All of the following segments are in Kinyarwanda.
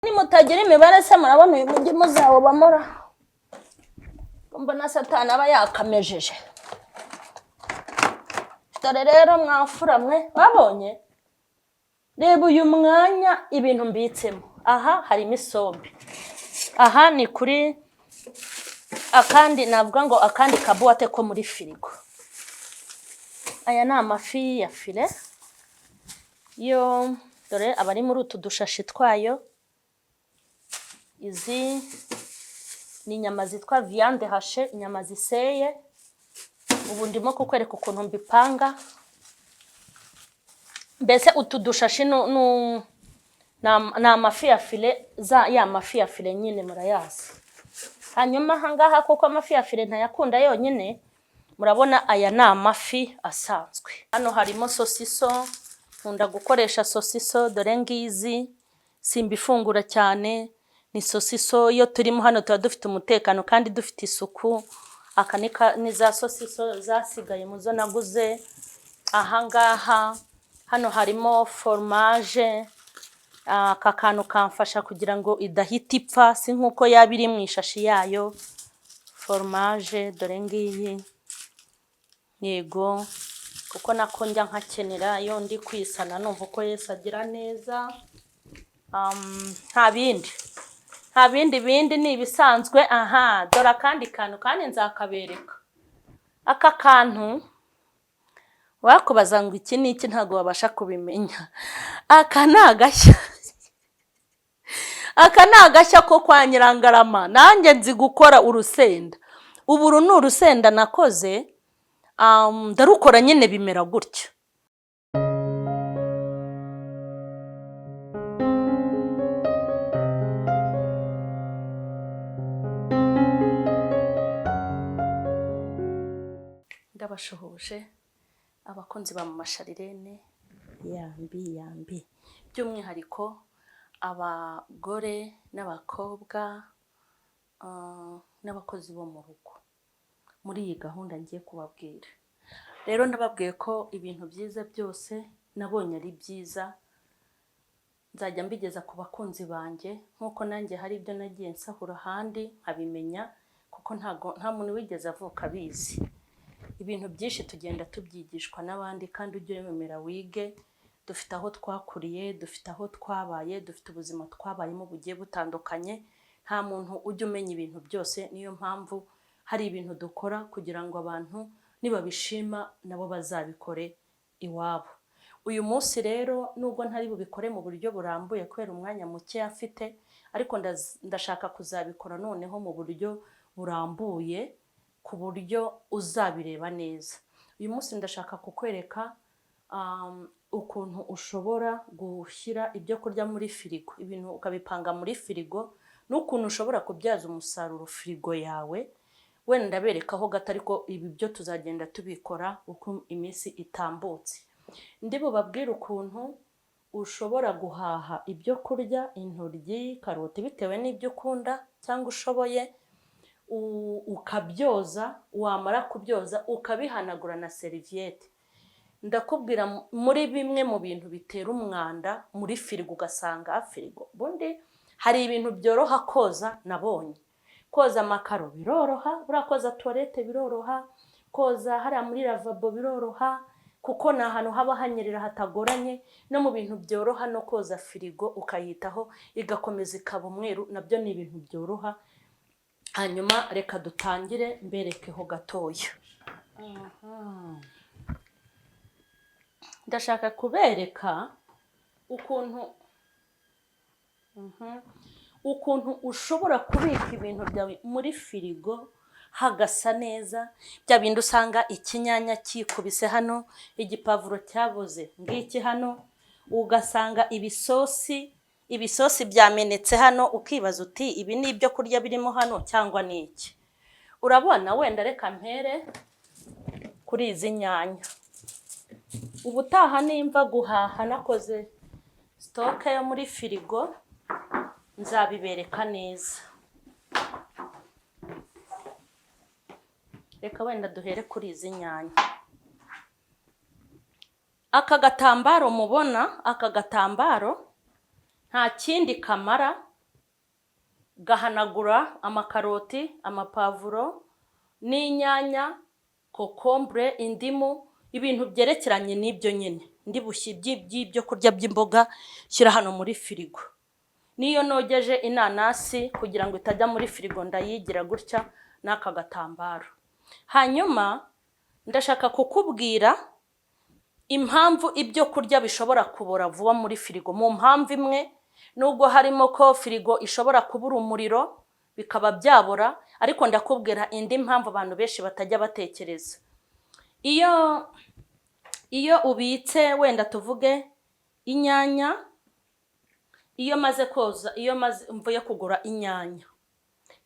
Nimutagira imibare se murabona uyu mujyi muzawubamora. Mbona Satani aba yakamejeje. Dore rero mwafura mwe babonye. Reba uyu mwanya ibintu mbitsemo. Aha harimo isombe. Aha ni kuri akandi navuga ngo akandi kabuwate ko muri firigo. Aya ni amafi ya file. Yo dore abari muri utu dushashi twayo. Izi ni inyama zitwa viande hache, inyama ziseye. Ubu ndimo kukwereka ukuntu mbipanga. Mbese utu dushashi na amafi ya file, ya mafi ya file nyine murayazi. Hanyuma hangaha kuko amafi ya file ntayakunda yonyine, murabona aya ni amafi asanzwe. Hano harimo sosiso, nkunda gukoresha sosiso, dore ngizi simbifungura cyane. Ni sosiso iyo turimo hano tuba dufite umutekano kandi dufite isuku. Aka ni za sosiso zasigaye muzo naguze. Ahangaha hano harimo fromage. Aka kantu kamfasha kugira ngo idahita ipfa, si nkuko yaba iri mu ishashi yayo. Fromage dore ngiyi. Yego kuko nako njya nkakenera iyo ndi kwisana numva ko Yesu agira neza. Nta bindi ni ibisanzwe. Aha dore akandi kantu kandi nzakabereka. Aka kantu wakubaza ngo iki niki ntago wabasha kubimenya. Aka ni agashya. Aka ni agashya ko kwa Nyirangarama. Nanjye nzi gukora urusenda. Ubu uru ni urusenda nakoze. Ndarukora nyine bimera gutya. Ndabashuhuje abakunzi ba Mama Sharirene yambi by'umwihariko abagore n'abakobwa n'abakozi bo mu rugo muri iyi gahunda ngiye kubabwira. Rero ndababwiye ko ibintu byiza byose nabonye ari byiza, nzajya mbigeza ku bakunzi banjye nkuko nanjye hari ibyo nagiye nsahura handi nkabimenya, kuko nta muntu wigeze avuka bizi. Ibintu byinshi tugenda tubyigishwa n'abandi kandi ujye wemera wige. Dufite aho twakuriye, dufite aho twabaye, dufite ubuzima twabayemo bugiye butandukanye. Nta muntu ujye umenya ibintu byose, niyo mpamvu hari ibintu dukora kugira ngo abantu nibabishima nabo bazabikore iwabo. Uyu munsi rero nubwo ntari bubikore mu buryo burambuye kubera umwanya muke afite, ariko ndashaka kuzabikora noneho mu buryo burambuye ku buryo uzabireba neza. Uyu munsi ndashaka kukwereka ukuntu ushobora gushyira ibyo kurya muri firigo, ibintu ukabipanga muri firigo, n'ukuntu ushobora kubyaza umusaruro firigo yawe. Wenda ndaberekaho gato, ariko ibi byo tuzagenda tubikora uko iminsi itambutse. Ndi bubabwire ukuntu ushobora guhaha ibyo kurya, intoryi, karoti, bitewe n'ibyo ukunda cyangwa ushoboye, ukabyoza. Wamara kubyoza ukabihanagura na serviette. Ndakubwira muri bimwe mu bintu bitera umwanda muri firigo, ugasanga firigo bundi hari ibintu byoroha koza. Nabonye koza amakaro biroroha, urakoza toilette biroroha, koza hariya muri lavabo biroroha, kuko ni ahantu haba hanyerera hatagoranye. No mu bintu byoroha no koza firigo ukayitaho igakomeza ikaba umweru, nabyo ni ibintu byoroha. Hanyuma reka dutangire mberekeho gatoya. Ndashaka kubereka ukuntu ushobora kubika ibintu byawe muri firigo hagasa neza. Bya bindi usanga ikinyanya kikubise hano, igipavuro cyaboze ngiki hano, ugasanga ibisosi byamenetse hano, ukibaza uti ibi ni ibyo kurya birimo hano cyangwa ni iki? Urabona, wenda reka mpere kuri izi nyanya. Ubutaha nimva guhaha nakoze stock yo muri firigo, nzabibereka neza. Reka wenda duhere kuri izi nyanya. Aka gatambaro mubona, aka gatambaro nta kindi kamara gahanagura amakaroti, amapavuro n'inyanya, kokombure, indimu, ibintu byerekeranye n'ibyo nyine. Ndi by'ibyo kurya by'imboga shyira hano muri firigo. Niyo nogeje inanasi kugira ngo itajya muri firigo ndayigira gutya n'aka gatambaro. Hanyuma ndashaka kukubwira impamvu ibyo kurya bishobora kubora vuba muri firigo. Mu mpamvu imwe nubwo harimo ko firigo ishobora kubura umuriro bikaba byabora, ariko ndakubwira indi mpamvu abantu benshi batajya batekereza. Iyo ubitse wenda tuvuge inyanya, iyo maze koza, mvuye kugura inyanya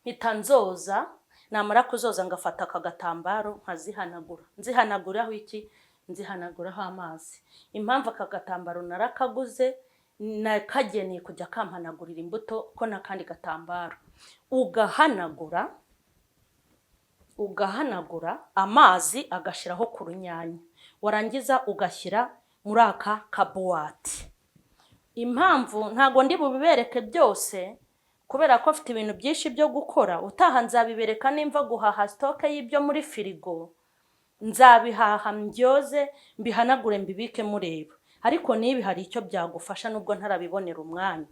mpita nzoza, namara kuzoza ngafata aka gatambaro nkazihanagura. Nzihanaguraho iki? Nzihanaguraho amazi. Impamvu aka gatambaro narakaguze nakageneye kujya kampanagurira imbuto ko nakandi gatambaro. Ugahanagura amazi agashiraho ku runyanya, warangiza ugashyira muri aka kabuwate. Impamvu ntago ndi bubibereke byose kubera ko afite ibintu byinshi byo gukora. Utaha nzabibereka nimva guhaha stoke y'ibyo muri firigo, nzabihaha mbyoze mbihanagure mbibike mureba. Ariko nibi hari icyo byagufasha nubwo ntarabibonera umwanya.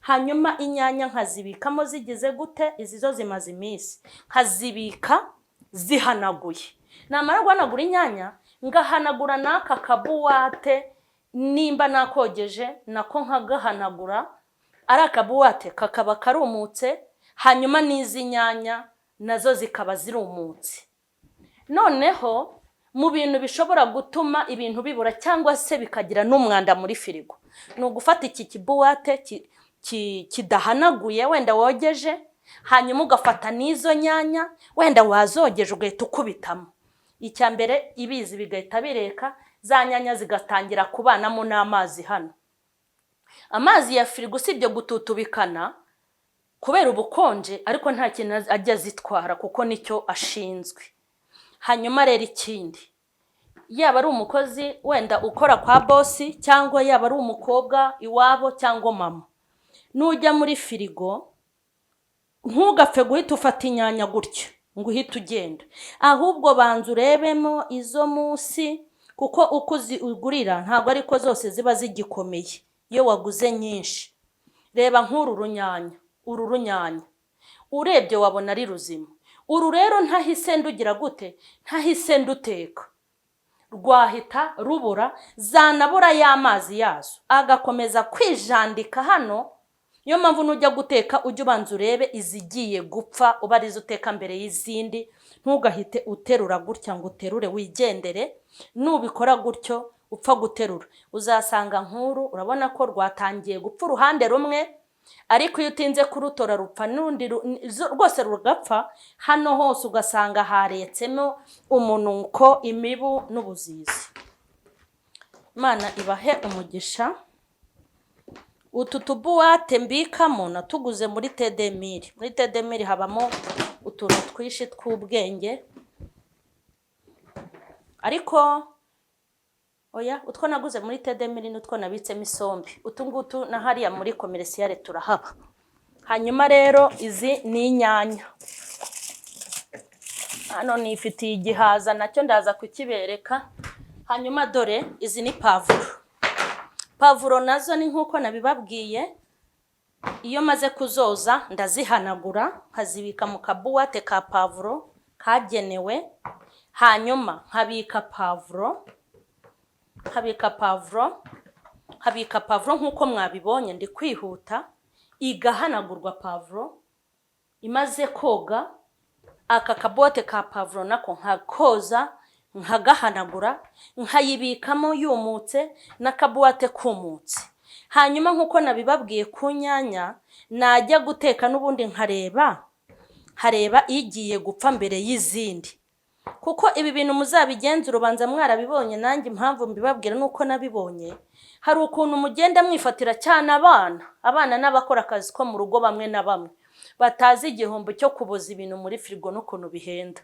Hanyuma inyanya nkazibikamo zigize gute? Izi zo zimaze iminsi, nkazibika zihanaguye. Namara guhanagura inyanya ngahanagura n'aka kabuwate, nimba nakogeje nako nkagahanagura, ari akabuwate kakaba karumutse, hanyuma n'izi nyanya nazo zikaba zirumutse. Noneho mu bintu bishobora gutuma ibintu bibura cyangwa se bikagira n'umwanda muri firigo, ni ugufata iki kibuwate kidahanaguye wenda wogeje, hanyuma ugafata n'izo nyanya wenda wazogeje ugahita ukubitamo. Icya mbere ibizi bigahita bireka, za nyanya zigatangira kubanamo n'amazi hano. Amazi ya firigo sibyo gututubikana kubera ubukonje, ariko nta kintu ajya zitwara kuko nicyo ashinzwe. Hanyuma rero ikindi, yaba ari umukozi wenda ukora kwa bosi cyangwa yaba ari umukobwa iwabo cyangwa mama, nujya muri firigo ntugapfe guhita ufata inyanya gutya ngo uhite ugenda, ahubwo banza urebemo izo munsi, kuko uko uzigurira ntabwo ariko zose ziba zigikomeye. Iyo waguze nyinshi, reba nk'uru runyanya, urebye wabona ari ruzima. Uru rero ntahise ndugira gute? Ntahise nduteka, rwahita rubura, zanabura y'amazi yazo agakomeza kwijandika hano. Niyo mpamvu nujya guteka ujye ubanza urebe izigiye gupfa, uba arizo uteka mbere y'izindi. Ntugahite uterura gutya ngo uterure wigendere. Nubikora gutyo upfa guterura, uzasanga nkuru urabona ko rwatangiye gupfa uruhande rumwe, ariko iyo utinze kurutora rupfa n'undi rwose rugapfa. Hano hose ugasanga haretsemo umunuko, imibu n'ubuzizi. Imana ibahe umugisha. Utu tubuwate mbikamo natuguze muri Tedemiri. Muri Tedemiri habamo utuntu twishi tw'ubwenge, ariko oya, utwo naguze muri Tedemiri n'utwo nabitsemo isombe. Utungutu na hariya muri komerciale turahaba. Hanyuma rero izi ni inyanya. Hano nifitiye igihaza nacyo ndaza kukibereka. Hanyuma dore izi ni pavuro. Pavuro nazo ni nkuko nabibabwiye, iyo maze kuzoza ndazihanagura nkazibika mu kabuwate ka pavuro kagenewe. Hanyuma nkabika pavuro nkuko mwabibonye ndi kwihuta. Igahanagurwa pavuro imaze koga, aka kabuwate ka pavuro nako nkakoza nkagahanagura, nkayibikamo yumutse n'akabuwate kumutse. Hanyuma nkuko nabibabwiye ku nyanya, najya guteka n'ubundi nkareba igiye gupfa mbere y'izindi, kuko ibi bintu muzabigenza urubanza mwarabibonye. Nanjye impamvu mbibabwira nuko nabibonye. Hari ukuntu mugenda mwifatira cyane abana n'abakora akazi ko mu rugo bamwe na bamwe batazi igihombo cyo kuboza ibintu muri firigo n'ukuntu bihenda.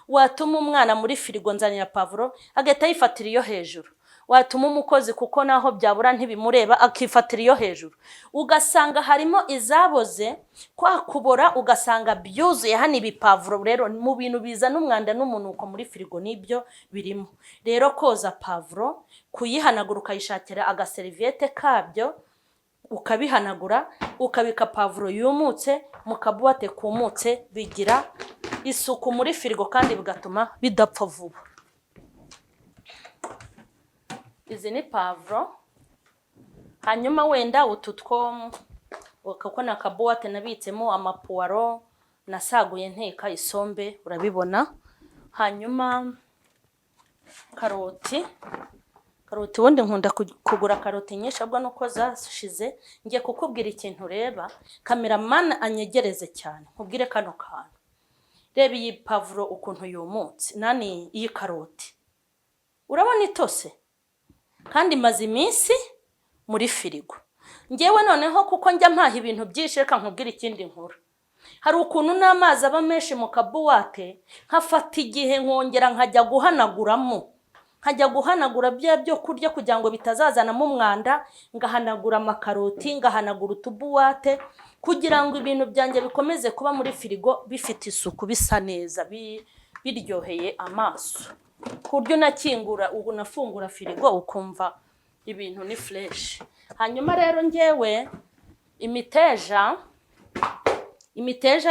Watuma umwana muri firigo nzanira pavuro agahita yifatira iyo hejuru, watuma umukozi kuko naho byabura ntibimureba akifatira iyo hejuru, ugasanga harimo izaboze kwa kubora, ugasanga byuzuye hano ibipavuro. Rero mu bintu bizana umwanda n'umunuko muri firigo nibyo birimo. Rero koza pavuro, kuyihanagura ukayishakira agaseriviyete kabyo, ukabihanagura, ukabika pavuro yumutse mu kabuwate kumutse, bigira isuku muri firigo kandi bigatuma bidapfa vuba. Izi ni pavuro. Hanyuma wenda utu two kuko na kabuwate nabitsemo amapuwaro nasaguye nteka isombe, urabibona. Hanyuma karoti ubundi nkunda kugura karoti nyinshi ahubwo nuko zashize. Ngiye kukubwira ikintu reba, cameraman anyegereze cyane nkubwire kano kantu. Reba iyi pavuro ukuntu yumutse, nani iyi karoti urabona itose kandi maze iminsi muri firigo. Ngewe noneho kuko njya mpaha ibintu byinshi, reka nkubwire ikindi nkuru. Hari ukuntu n'amazi aba menshi mu kabuwate, nkafata igihe nkongera nkajya guhanagura byo kurya kugira ngo bitazazanamo umwanda, ngahanagura amakaroti, ngahanagura utubuwate kugira ngo ibintu byanjye bikomeze kuba muri firigo bifite isuku, bisa neza, biryoheye amaso, ku buryo nakingura ubu nafungura firigo ukumva ibintu ni fresh. Hanyuma rero ngewe imiteja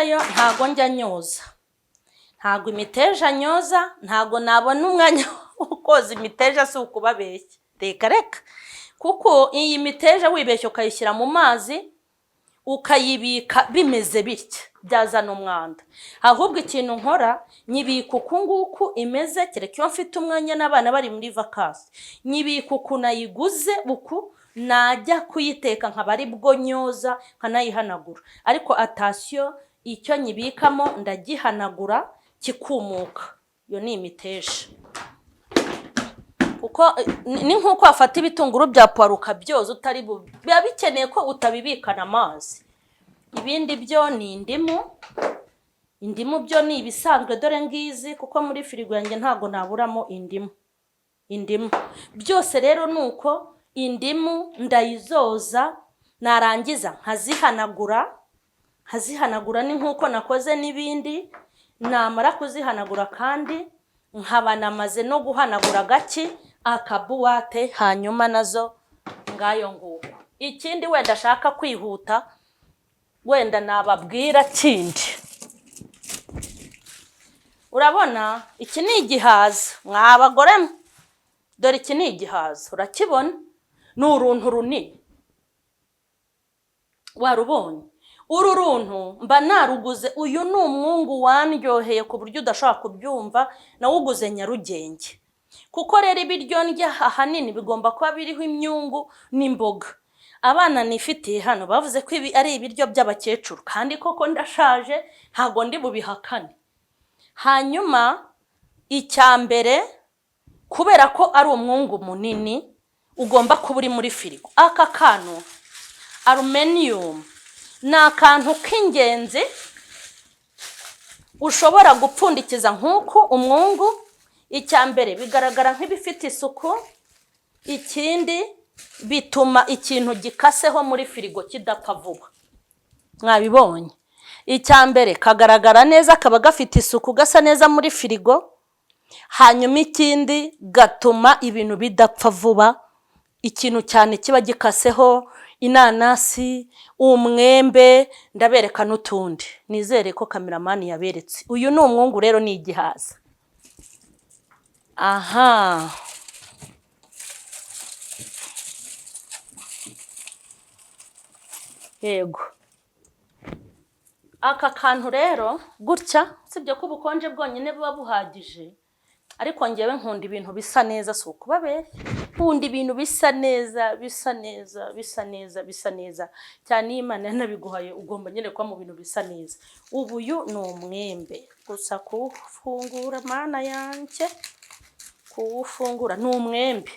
yo ntago njya nyoza, ntago imiteja nyoza, ntago nabona umwanya ukoza imiteja, si ukubabeshya, reka kuko iyi miteja wibeshye ukayishyira mu mazi ukayibika bimeze bitya byazana umwanda. Ahubwo ikintu nkora, nyibika uku nguku imeze, kereka iyo mfite umwanya n'abana bari muri vacances, nyibika uku nayiguze uku, najya kuyiteka nkaba ari bwo nyoza nkanayihanagura. Ariko atasiyo, icyo nyibikamo ndagihanagura kikumuka. Iyo ni imiteja. Kuko ni nkuko wafata ibitunguru bya puwaro ukabyoza, utari biba bikeneye ko utabibikana amazi. Ibindi byo ni indimu byo ni ibisanzwe, dore ngizi, kuko muri firigo yanjye ntago naburamo indimu. Byose rero nuko indimu ndayizoza, narangiza nkazihanagura ni nkuko nakoze n'ibindi. Namara kuzihanagura kandi nkaba namaze no guhanagura gake akabuwate, hanyuma nazo ngayo nguko. Ikindi wenda shaka kwihuta, wenda nababwira kindi. Urabona iki ni igihaza, mwabagore, dore iki ni igihaza, urakibona? Ni uruntu runini, warubonye? Uru runtu mba naruguze, uyu ni umwungu wandyoheye ku buryo udashobora kubyumva, nawuguze Nyarugenge. Kuko rero ibiryo ndya ahanini bigomba kuba biriho imyungu n'imboga. Abana nifitiye hano bavuze ko ibi ari ibiryo by'abakecuru, kandi koko ndashaje, ntago ndi bubihakane. Hanyuma icyambere, kubera ko ari umwungu munini, ugomba kuba uri muri firigo. Aka kantu aluminium ni akantu k'ingenzi ushobora gupfundikiza nk'uko umwungu. Icyambere bigaragara nk'ibifite isuku, ikindi bituma ikintu gikaseho muri firigo kidapfa vuba. Mwabibonye? Icyambere kagaragara neza, kaba gafite isuku, gasa neza muri firigo. Hanyuma ikindi gatuma ibintu bidapfa vuba, ikintu cyane kiba gikaseho, inanasi, umwembe, ndabereka n'utundi. Nizere ko cameraman yaberetse. Uyu ni umwungu rero, ni igihaza. Aha, yego, aka kantu rero gutya, sibyo ko ubukonje bwonyine buba buhagije, ariko ngewe nkunda ibintu bisa neza, si ukubabeshya. Nkunda ibintu bisa neza cyane. Imana yanabiguhaye, ugomba nyine kuba mu bintu bisa neza. Ubuyu ni umwembe, gusa kuwufungura mana yanjye, kuwufungura ni umwembe.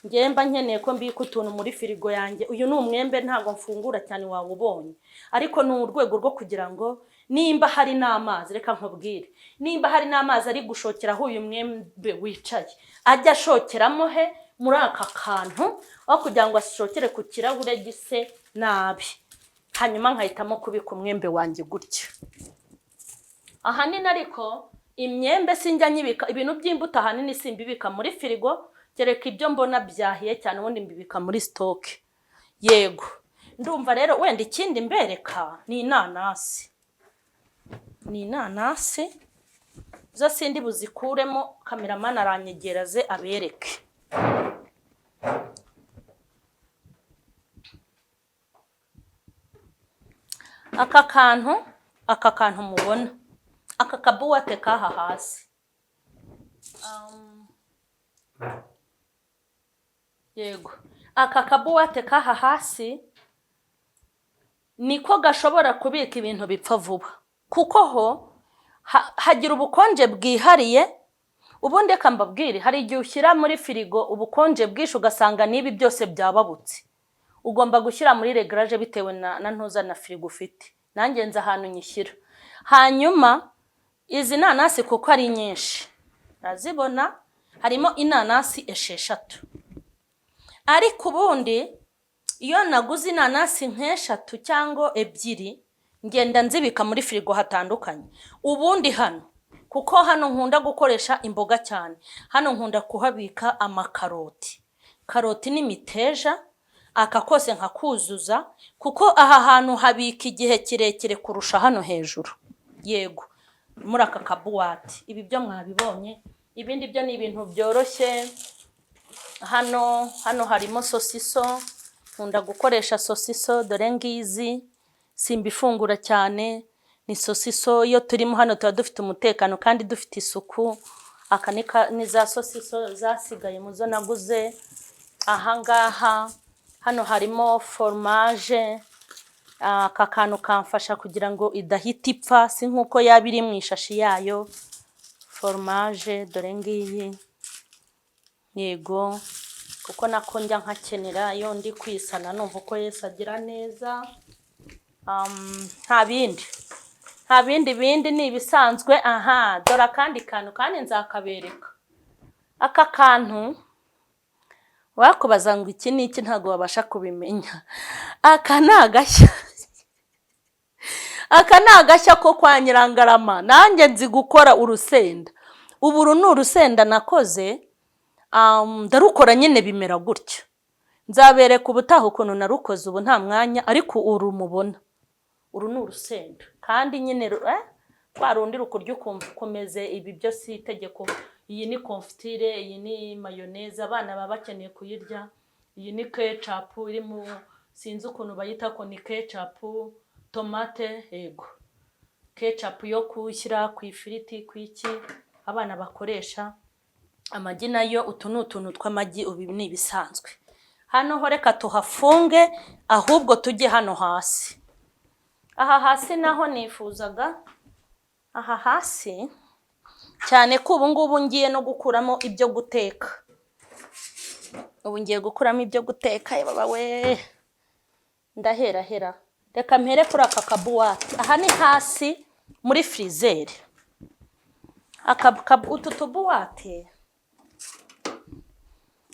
Ngewe mba nkeneye ko mbika utuntu muri firigo yanjye. Uyu ni umwembe, ntago mfungura cyane, wawubonye. Ariko ni urwego rwo kugira ngo nimba hari n'amazi, reka nkubwire, nimba hari n'amazi ari gushokeraho uyu mwembe wicaye, ajya ashokeramo he muri aka kantu aho kugira ngo ashokere ku kirahure gise nabi. Hanyuma nkahitamo kubika umwembe wanjye gutya. Ahanini ariko imyembe sinjya nyibika, ibintu by'imbuto ahanini simbibika muri firigo, kereka ibyo mbona byahiye cyane ubundi mbibika muri stock. Yego, ndumva rero wenda ikindi mbereka ni inanasi. Ni inanasi zo sindi buzikuremo, cameraman aranyegera ze abereke. Aka kantu mubona, aka kabuwate kaha hasi, yego, aka kabuwate kaha hasi niko gashobora kubika ibintu bipfa vuba, kuko ho hagira ubukonje bwihariye. Ubundi eka mbabwire, hari igihe ushyira muri firigo ubukonje bwinshi ugasanga nibi byose byababutse. Ugomba gushyira muri reglage bitewe na ntuza na firigo ufite. Nanjye nza ahantu nyishyira. Hanyuma izi nanasi kuko ari nyinshi, razibona harimo inanasi 6. Ariko ubundi iyo naguze inanasi nk'eshatu cyangwa 2 ngenda nzibika muri firigo hatandukanye. Ubundi hano, kuko hano nkunda gukoresha imboga cyane, hano nkunda kuhabika amakaroti, karoti n'imiteja, aka kose nkakuzuza, kuko aha hantu habika igihe kirekire kurusha hano hejuru. Yego, muri aka kabuwate ibi byo mwabibonye. Ibindi byo ni ibintu byoroshye. Hano harimo sosiso, nkunda gukoresha sosiso, dore ngizi simbifungura cyane. Ni sosiso, iyo turimo hano tuba dufite umutekano kandi dufite isuku. Aka ni za sosiso zasigaye muzo naguze. Ahangaha hano harimo fromage, aka kantu kamfasha kugira ngo idahita ipfa, si nkuko yabiri mu ishashi yayo. Fromage dore ngiyi, yego, kuko nako njya nkakenera iyo ndi kwisana numva uko Yesu agira neza. Nta bindi ni ibisanzwe. Dore akandi kantu kandi nzakabereka. Aka kantu wakubaza ngo iki ni iki ntago wabasha kubimenya. Aka nagashya. Aka nagashya ko kwa Nyirangarama. Nanjye nzi gukora urusenda. Ubu uru ni urusenda nakoze, ndarukora nyine bimera gutya. Nzabereka ubutaha ukuntu narukoze, ubu nta mwanya, ariko uru mubona. Uru ni urusenda. Kandi nyine warundi rukurya ukomeze, ibi byo si itegeko. Iyi ni confitire, iyi ni mayonnaise, abana baba bakeneye kuyirya. Iyi ni ketchup iri mu, sinzi ukuntu bayita ko ni ketchup, tomate, yego. Ketchup yo kushyira ku ifiriti, kwiki abana bakoresha. Amagi nayo, utu ni utuntu tw'amagi, ubi ni ibisanzwe. Hano ho reka tuhafunge, ahubwo tujye hano hasi. Aha hasi naho nifuzaga, aha hasi cyane ko ubu ngubu ngiye no gukuramo ibyo guteka. Ubu ngiye gukuramo ibyo guteka, baba we, ndahera. Reka mpere kuri aka kabuwate. Aha ni hasi muri frizere.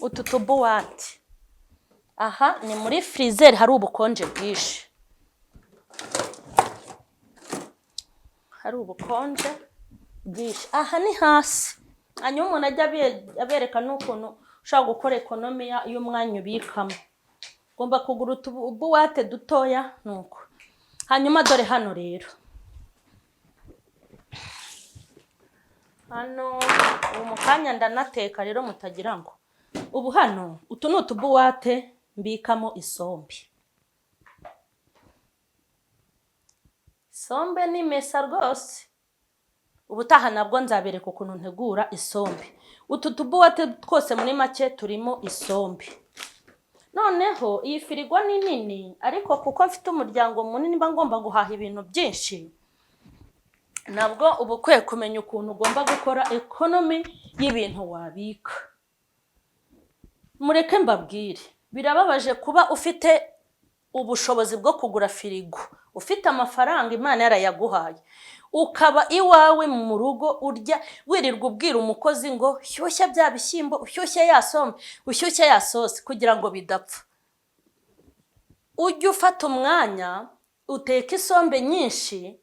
Utu tubuwate. Aha ni muri frizere, hari ubukonje bwinshi. Aha ni hasi. Hanyuma umuntu ajya abereka n'ukuntu ushaka gukora ekonomiya y'umwanya ubikamo. Ugomba kugura utubuwate dutoya nuko. Hanyuma dore hano rero. Hano ubu mukanya ndanateka rero mutagira ngo. Ubu hano utu ni utubuwate mbikamo isombe. Isombe ni mesa rwose. Ubutaha nabwo nzabereka ukuntu ntegura isombe. Utu tubuwate twose muri make turimo isombe. Noneho iyi firigo ni nini, ariko kuko mfite umuryango munini mba ngomba guhaha ibintu byinshi. Nabwo ubu kwe kumenya ukuntu ugomba gukora economy y'ibintu wabika. Mureke mbabwire, birababaje kuba ufite ubushobozi bwo kugura firigo, ufite amafaranga Imana yarayaguhaye, ukaba iwawe mu rugo urya wirirwa ubwira umukozi ngo shyushya bya bishyimbo, ushyushye ya sombe, ushyushye ya sosi kugira ngo bidapfa. Ujye ufata umwanya uteka isombe nyinshi,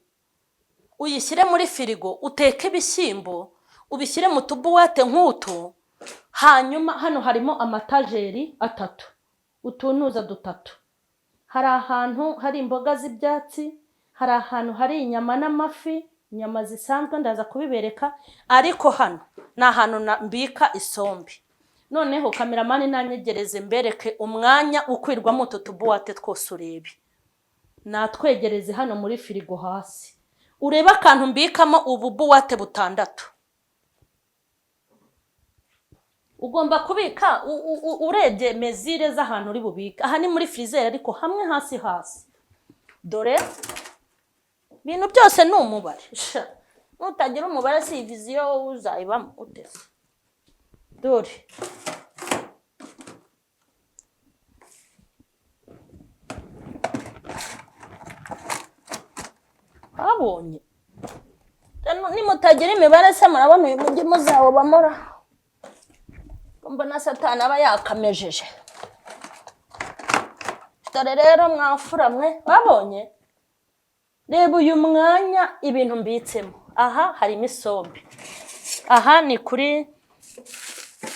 uyishyire muri firigo, uteke ibishyimbo, ubishyire mu tubuwate nk'utu. Hanyuma hano harimo amatajeri 3, utunuza 3. Hari ahantu hari imboga z'ibyatsi, hari ahantu hari inyama n'amafi, inyama zisanzwe ndaza kubibereka, ariko hano ni ahantu mbika isombe. Noneho kameramani nanyegereze mbereke umwanya ukwirwamo utu tubuwate twose urebe. Natwegereze hano muri firigo hasi. Urebe akantu mbikamo ubu buwate 6. Ugomba kubika urebye mezire z'ahantu uri bubika. Aha ni muri freezer ariko hamwe hasi. Dore ibintu byose ni umubare. Nutagira umubare si viziyo uzayibamo utese. Dore abonye nimutagira imibare se murabona uyu mujyi muzawubamora. Mbona Satani aba yakamejeje. Dore rero mwafura mwe babonye. Reba uyu mwanya ibintu mbitsemo. Aha harimo isombe. Aha ni kuri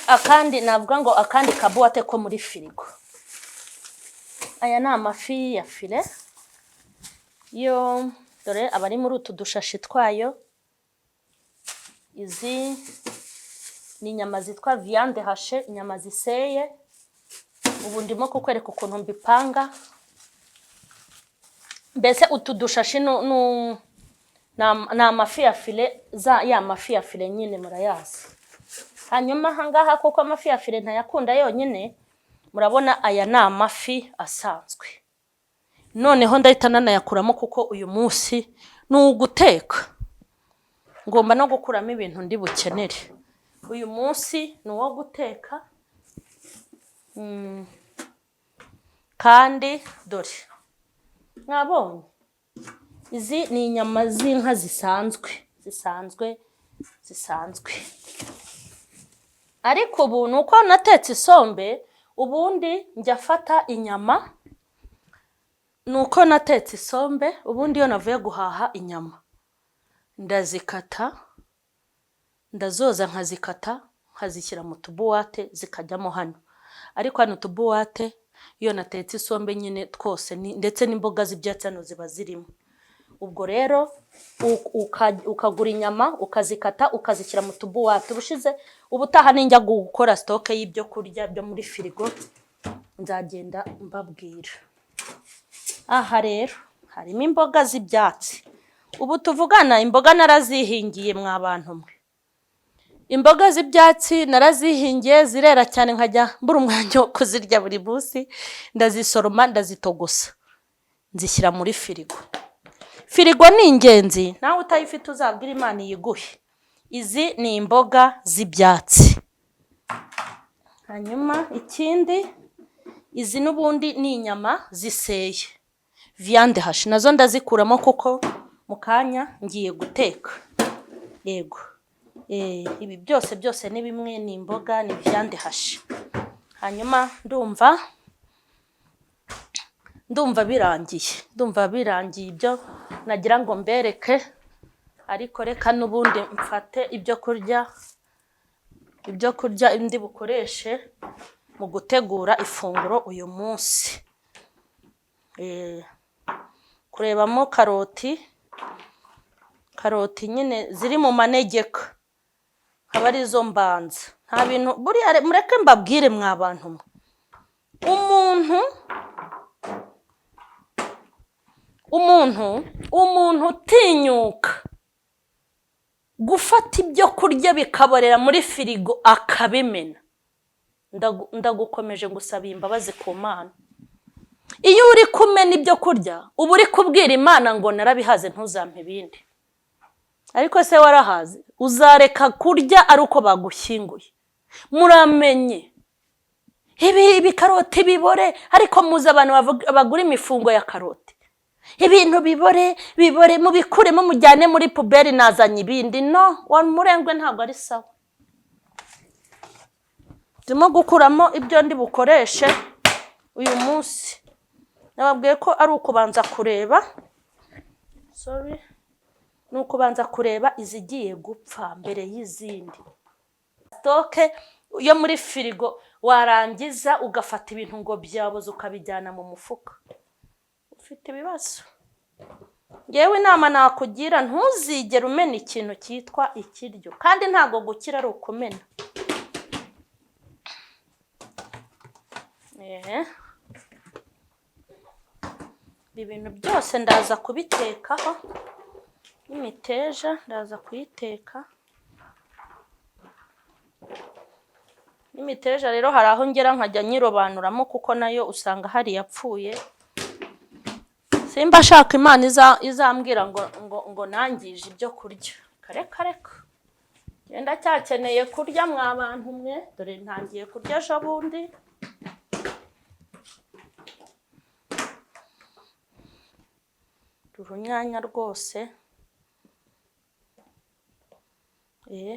akandi navuga ngo akandi kabuwate ko muri firigo. Aya ni amafi ya file. Yo dore abari muri utu dushashi twayo. Izi ni inyama zitwa viande hache, inyama ziseye. Ubu ndimo kukwereka ukuntu mbipanga. Mbese utu dushashi na amafi ya file, ya mafi ya file nyine murayazi. Hanyuma hangaha kuko amafi ya file ntayakunda yonyine, murabona aya ni amafi asanzwe. Noneho ndahita nanayakuramo kuko uyu munsi ni uguteka. Ngomba no gukuramo ibintu ndi bukenere. Uyu munsi ni uwo guteka. Kandi dore mwabonye izi ni inyama z'inka zisanzwe. Ariko ubu nuko natetse isombe, ubundi njya fata inyama. Nuko natetse isombe, ubundi yo navuye guhaha inyama, ndazikata, ndazoza nkazikata, nkazishyira mu tubuwate zikajyamo hano. Ariko hano tubuwate iyo natetse isombe nyine twose ndetse n'imboga z'ibyatsi hano ziba zirimo. Ubwo rero ukagura inyama ukazikata ukazishyira mu tubuwate. Ubushize ubutaha ninjya gukora stock y'ibyo kurya byo muri firigo nzagenda mbabwira. Aha rero harimo imboga z'ibyatsi. Ubu tuvugana imboga narazihingiye mwabantu mwe. Imboga z'ibyatsi narazihingiye zirera cyane nkajya mbura umwanya wo kuzirya buri munsi. Ndazisoroma ndazitogosa nzishyira muri firigo. Firigo ni ingenzi, nawe utayifite uzabwira Imana yiguhe. Izi ni imboga z'ibyatsi. Hanyuma ikindi, izi n'ubundi ni inyama ziseye, viande hache. Nazo ndazikuramo kuko mu kanya ngiye guteka. Yego. Ibi byose ni bimwe, ni imboga, ni viande hache. Hanyuma ndumva birangiye ibyo nagira ngo mbereke. Ariko reka n'ubundi mfate ibyo kurya ndi bukoreshe mu gutegura ifunguro uyu munsi. Kurebamo karoti nyine ziri mu manegeka, haba ari zo mbanza. Nta bintu buriya mureke mbabwire mwabantu mwe. Umuntu utinyuka gufata ibyo kurya bikaborera muri firigo akabimena, ndagukomeje gusaba imbabazi ku Mana. Iyo uri kumena ibyo kurya uba uri kubwira Imana ngo narabihaze ntuzampe ibindi. Ariko se warahaze uzareka kurya ari uko bagushyinguye. Muramenye ibi karoti bibore, ariko muzi abantu bagura imifungo ya karoti. ibintu bibore mubikuremo mujyane muri puberi nazanye ibindi. No, wa murengwe ntabwo ari sawa. Ndimo gukuramo ibyo ndi bukoreshe uyu munsi. Nababwiye ko ari ukubanza kureba, ni ukubanza kureba izigiye gupfa mbere y'izindi. Stoke yo muri firigo warangiza ugafata ibintu ngo byaboze ukabijyana mu mufuka, ufite ibibazo. Yewe inama nakugira, ntuzigere umena ikintu cyitwa ikiryo, kandi ntago gukira ari ukumena. Ibintu byose ndaza kubitekaho. N'imiteja ndaza kuyiteka. N'imiteja rero hari aho ngera nkajya nyirobanuramo kuko nayo usanga hari yapfuye. Simba shaka Imana izambwira ngo nangije ibyo kurya. Kareka. Yenda cyakeneye kurya mwabantu mwe, dore ntangiye kurya ejo bundi. Urunyanya rwose.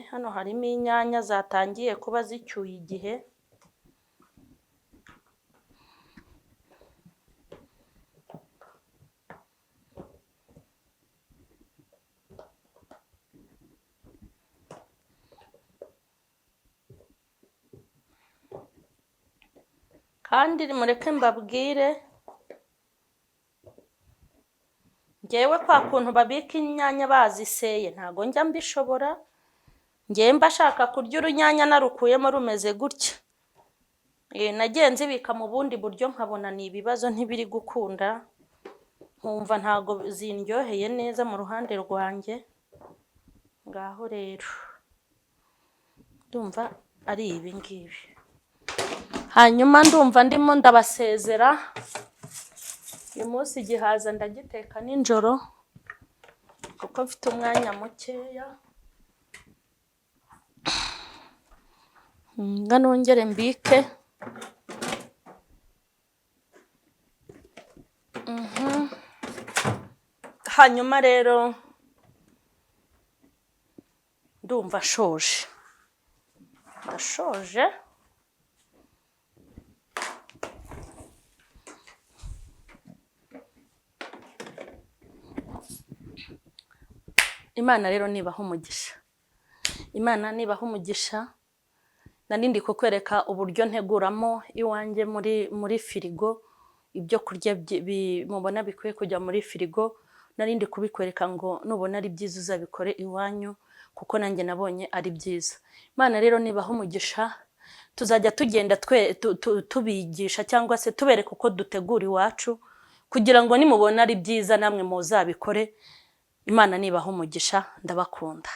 Hano harimo inyanya zatangiye kuba zicyuye igihe. Kandi mureke mbabwire, ngewe kwa kuntu babika inyanya baziseye ntago njya mbishobora. Ngewe mba shaka kurya urunyanya narukuyemo rumeze gutya. Nagiye nzibika mu bundi buryo nkabona ni ibibazo ntibiri gukunda, nkumva ntago zindyoheye neza mu ruhande rwanjye. Ngaho rero ndumva ari ibi ngibi. Hanyuma ndumva ndimo ndabasezera. Uyu munsi igihaza ndagiteka nijoro kuko mfite umwanya mukeya. Nongere mbike. Hanyuma rero ndumva shoje. Ndashoje. Imana rero nibaho umugisha. Imana nibaho umugisha. Narindi kukwereka uburyo nteguramo iwanjye muri firigo ibyo kurya mubona bikwiye kujya muri firigo. Narindi kubikwereka ngo nubona ari byiza uzabikore iwanyu kuko nanjye nabonye ari byiza. Imana rero nibaho umugisha. Tuzajya tugenda tubigisha cyangwa se tubereka uko dutegura iwacu kugira ngo nimubona ari byiza namwe muzabikore. Imana nibaho umugisha. Ndabakunda.